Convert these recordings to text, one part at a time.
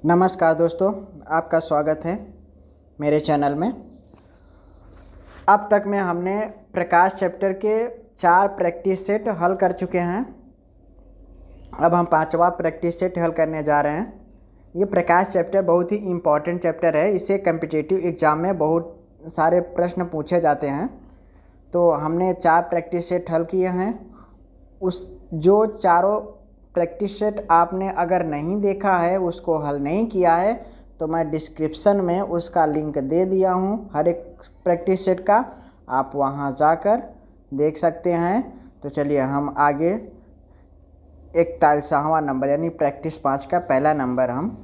नमस्कार दोस्तों, आपका स्वागत है मेरे चैनल में। अब तक में हमने प्रकाश चैप्टर के 4 प्रैक्टिस सेट हल कर चुके हैं। अब हम 5वां प्रैक्टिस सेट हल करने जा रहे हैं। ये प्रकाश चैप्टर बहुत ही इम्पॉर्टेंट चैप्टर है। इससे कम्पिटिटिव एग्ज़ाम में बहुत सारे प्रश्न पूछे जाते हैं। तो हमने 4 प्रैक्टिस सेट हल किए हैं। उस जो चारों प्रैक्टिस सेट आपने अगर नहीं देखा है, उसको हल नहीं किया है, तो मैं डिस्क्रिप्शन में उसका लिंक दे दिया हूँ हर एक प्रैक्टिस सेट का। आप वहाँ जाकर देख सकते हैं। तो चलिए हम आगे 41वां नंबर यानी प्रैक्टिस 5 का पहला नंबर हम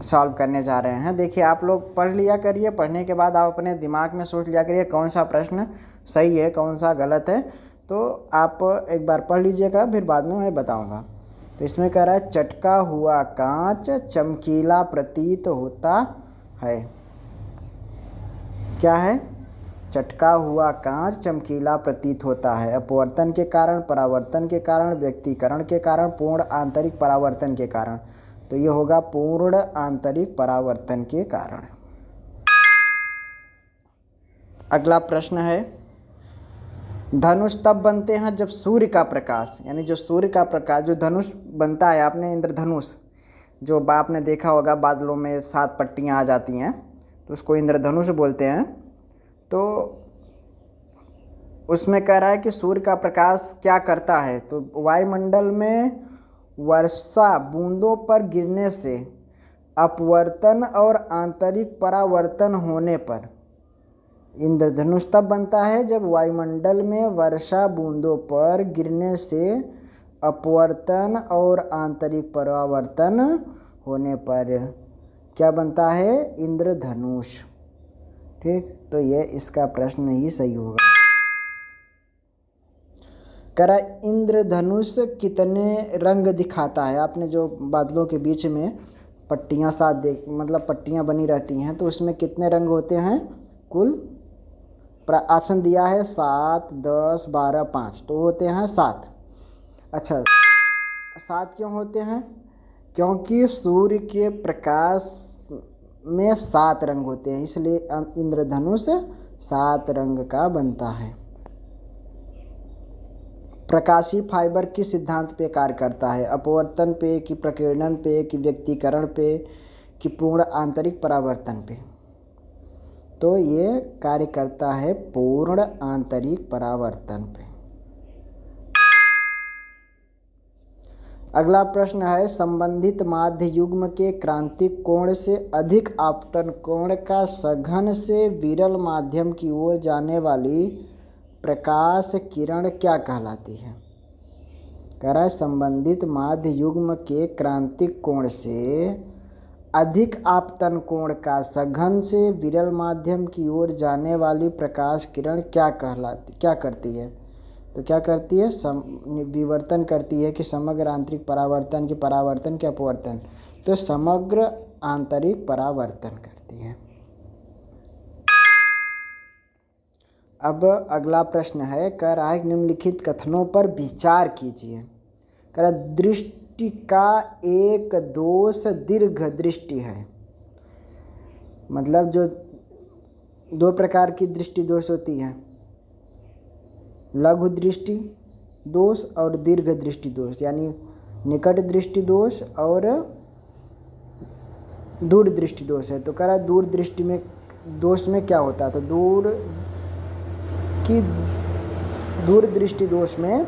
सॉल्व करने जा रहे हैं। देखिए, आप लोग पढ़ लिया करिए। पढ़ने के बाद आप अपने दिमाग में सोच लिया करिए कौन सा प्रश्न सही है, कौन सा गलत है। तो आप एक बार पढ़ लीजिएगा, फिर बाद में मैं बताऊंगा। तो इसमें कह रहा है, चटका हुआ कांच चमकीला प्रतीत होता है। क्या है? चटका हुआ कांच चमकीला प्रतीत होता है। अपवर्तन के कारण, परावर्तन के कारण, व्यक्तीकरण के कारण, पूर्ण आंतरिक परावर्तन के कारण। तो ये होगा पूर्ण आंतरिक परावर्तन के कारण। अगला प्रश्न है, धनुष तब बनते हैं जब सूर्य का प्रकाश, यानी जो सूर्य का प्रकाश, जो धनुष बनता है, आपने इंद्रधनुष जो आपने देखा होगा, बादलों में 7 पट्टियां आ जाती हैं, तो उसको इंद्रधनुष बोलते हैं। तो उसमें कह रहा है कि सूर्य का प्रकाश क्या करता है। तो वायुमंडल में वर्षा बूंदों पर गिरने से अपवर्तन और आंतरिक परावर्तन होने पर इंद्रधनुष तब बनता है जब वायुमंडल में वर्षा बूंदों पर गिरने से अपवर्तन और आंतरिक परावर्तन होने पर क्या बनता है? इंद्रधनुष। ठीक, तो ये इसका प्रश्न ही सही होगा। करा इंद्रधनुष कितने रंग दिखाता है। आपने जो बादलों के बीच में पट्टियां मतलब पट्टियां बनी रहती हैं, तो उसमें कितने रंग होते हैं कुल? ऑप्शन दिया है 7, 10, 12, 5, तो होते हैं 7। अच्छा, 7 क्यों होते हैं? क्योंकि सूर्य के प्रकाश में 7 रंग होते हैं, इसलिए इंद्रधनुष 7 रंग का बनता है। प्रकाशीय फाइबर किस सिद्धांत पे कार्य करता है? अपवर्तन पे, कि प्रकीर्णन पे, कि व्यक्तीकरण पे, कि पूर्ण आंतरिक परावर्तन पे? तो ये कार्य करता है पूर्ण आंतरिक परावर्तन पे। अगला प्रश्न है, संबंधित माध्य युग्म के क्रांतिक कोण से अधिक आपतन कोण का सघन से विरल माध्यम की ओर जाने वाली प्रकाश किरण क्या कहलाती है? कह रहा है, संबंधित माध्य युग्म के क्रांतिक कोण से अधिक आपतन कोण का सघन से विरल माध्यम की ओर जाने वाली प्रकाश किरण क्या करती है? तो क्या करती है? विवर्तन करती है कि समग्र आंतरिक परावर्तन, की परावर्तन, के अपवर्तन? तो समग्र आंतरिक परावर्तन करती है। अब अगला प्रश्न है, कह रहा है निम्नलिखित कथनों पर विचार कीजिए। कह रहा है, दृष्टि का एक दोष दीर्घ दृष्टि है। मतलब जो 2 प्रकार की दृष्टि दोष होती है, लघु दृष्टि दोष और दीर्घ दृष्टि दोष, यानी निकट दृष्टि दोष और दूर दृष्टि दोष है। तो कह रहा है दूर दृष्टि में दोष में क्या होता है? तो दूर दृष्टि दोष में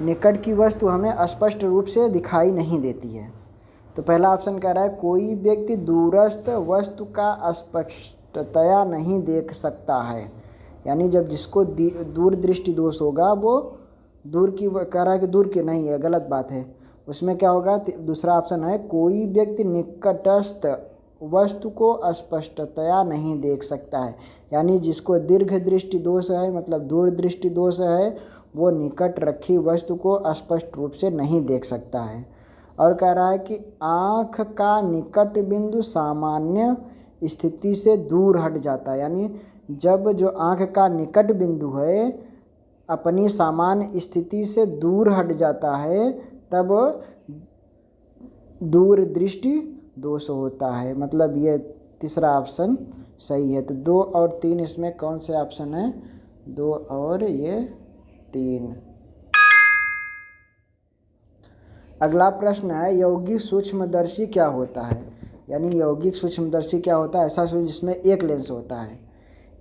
निकट की वस्तु हमें स्पष्ट रूप से दिखाई नहीं देती है। तो पहला ऑप्शन कह रहा है, कोई व्यक्ति दूरस्थ वस्तु का स्पष्टतया नहीं देख सकता है। यानी जब जिसको दूर दृष्टि दोष होगा, वो दूर की, कह रहा है कि दूर की नहीं है, गलत बात है। उसमें क्या होगा? दूसरा ऑप्शन है, कोई व्यक्ति निकटस्थ वस्तु को स्पष्टतया नहीं देख सकता है। यानी जिसको दीर्घ दृष्टि दोष है, मतलब दूर दृष्टि दोष है, वो निकट रखी वस्तु को स्पष्ट रूप से नहीं देख सकता है। और कह रहा है कि आँख का निकट बिंदु सामान्य स्थिति से दूर हट जाता है। यानी जब जो आँख का निकट बिंदु है अपनी सामान्य स्थिति से दूर हट जाता है, तब दूर दृष्टि 200 होता है। मतलब ये तीसरा ऑप्शन सही है। तो 2 और 3 इसमें कौन से ऑप्शन है? 2 और ये 3। अगला प्रश्न है यौगिक सूक्ष्मदर्शी क्या होता है? यानी यौगिक सूक्ष्मदर्शी क्या होता है? ऐसा सूक्ष्म जिसमें एक लेंस होता है,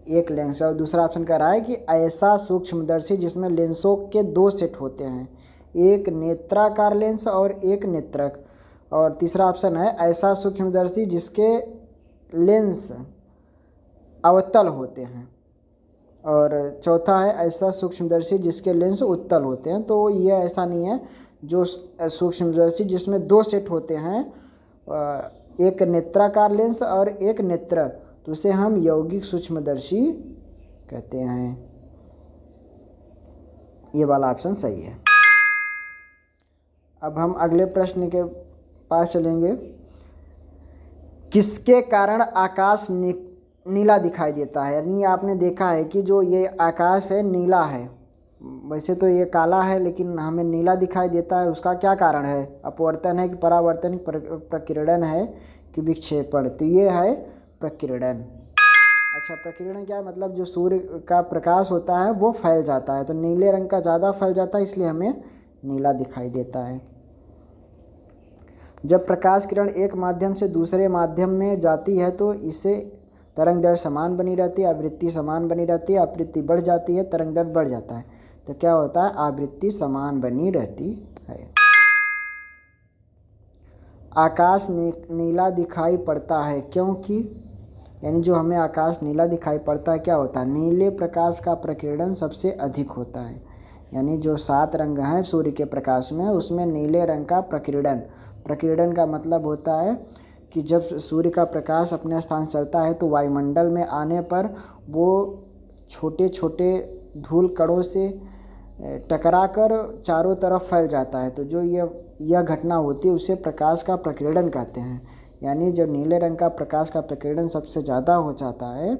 एक लेंस। और दूसरा ऑप्शन कह रहा है कि ऐसा सूक्ष्मदर्शी जिसमें लेंसों के 2 सेट होते हैं, एक नेत्राकार लेंस और एक नेत्रक। और तीसरा ऑप्शन है ऐसा सूक्ष्मदर्शी जिसके लेंस अवतल होते हैं। और चौथा है ऐसा सूक्ष्मदर्शी जिसके लेंस उत्तल होते हैं। तो ये ऐसा नहीं है। जो सूक्ष्मदर्शी जिसमें 2 सेट होते हैं, एक नेत्राकार लेंस और एक नेत्रक, तो उसे हम यौगिक सूक्ष्मदर्शी कहते हैं। ये वाला ऑप्शन सही है। अब हम अगले प्रश्न के पास चलेंगे। किसके कारण आकाश नीला दिखाई देता है? यानी आपने देखा है कि जो ये आकाश है नीला है, वैसे तो ये काला है लेकिन हमें नीला दिखाई देता है। उसका क्या कारण है? अपवर्तन है कि परावर्तन, प्रकीर्णन है कि विक्षेपण? तो ये है प्रकीर्णन। अच्छा, प्रकीर्णन क्या है? मतलब जो सूर्य का प्रकाश होता है वो फैल जाता है, तो नीले रंग का ज़्यादा फैल जाता है, इसलिए हमें नीला दिखाई देता है। जब प्रकाश किरण एक माध्यम से दूसरे माध्यम में जाती है तो इससे तरंग दर समान बनी रहती है, आवृत्ति समान बनी रहती है। आवृत्ति बढ़ जाती है, तरंग दर बढ़ जाता है, तो क्या होता है? आवृत्ति समान बनी रहती है। आकाश नीला दिखाई पड़ता है क्योंकि, यानी जो हमें आकाश नीला दिखाई पड़ता है क्या होता है? नीले प्रकाश का प्रकीर्णन सबसे अधिक होता है। यानी जो 7 रंग हैं सूर्य के प्रकाश में, उसमें नीले रंग का प्रकीर्णन का मतलब होता है कि जब सूर्य का प्रकाश अपने स्थान से चलता है तो वायुमंडल में आने पर वो छोटे छोटे धूल कणों से टकराकर चारों तरफ फैल जाता है। तो जो यह घटना होती है उसे प्रकाश का प्रकीर्णन कहते हैं। यानी जब नीले रंग का प्रकाश का प्रकीर्णन सबसे ज़्यादा हो जाता है,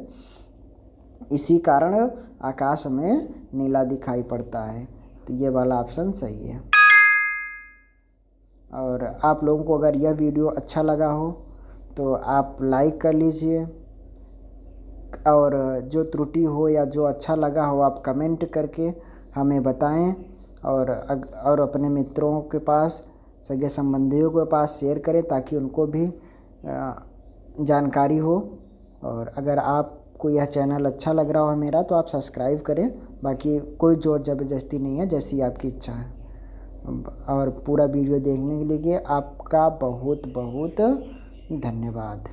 इसी कारण आकाश में नीला दिखाई पड़ता है। तो ये वाला ऑप्शन सही है। और आप लोगों को अगर यह वीडियो अच्छा लगा हो तो आप लाइक कर लीजिए, और जो त्रुटि हो या जो अच्छा लगा हो आप कमेंट करके हमें बताएं, और अपने मित्रों के पास, सगे संबंधियों के पास शेयर करें ताकि उनको भी जानकारी हो। और अगर आपको यह चैनल अच्छा लग रहा हो मेरा तो आप सब्सक्राइब करें। बाकी कोई ज़ोर ज़बरदस्ती नहीं है, जैसी आपकी इच्छा है। और पूरा वीडियो देखने के लिए आपका बहुत बहुत धन्यवाद।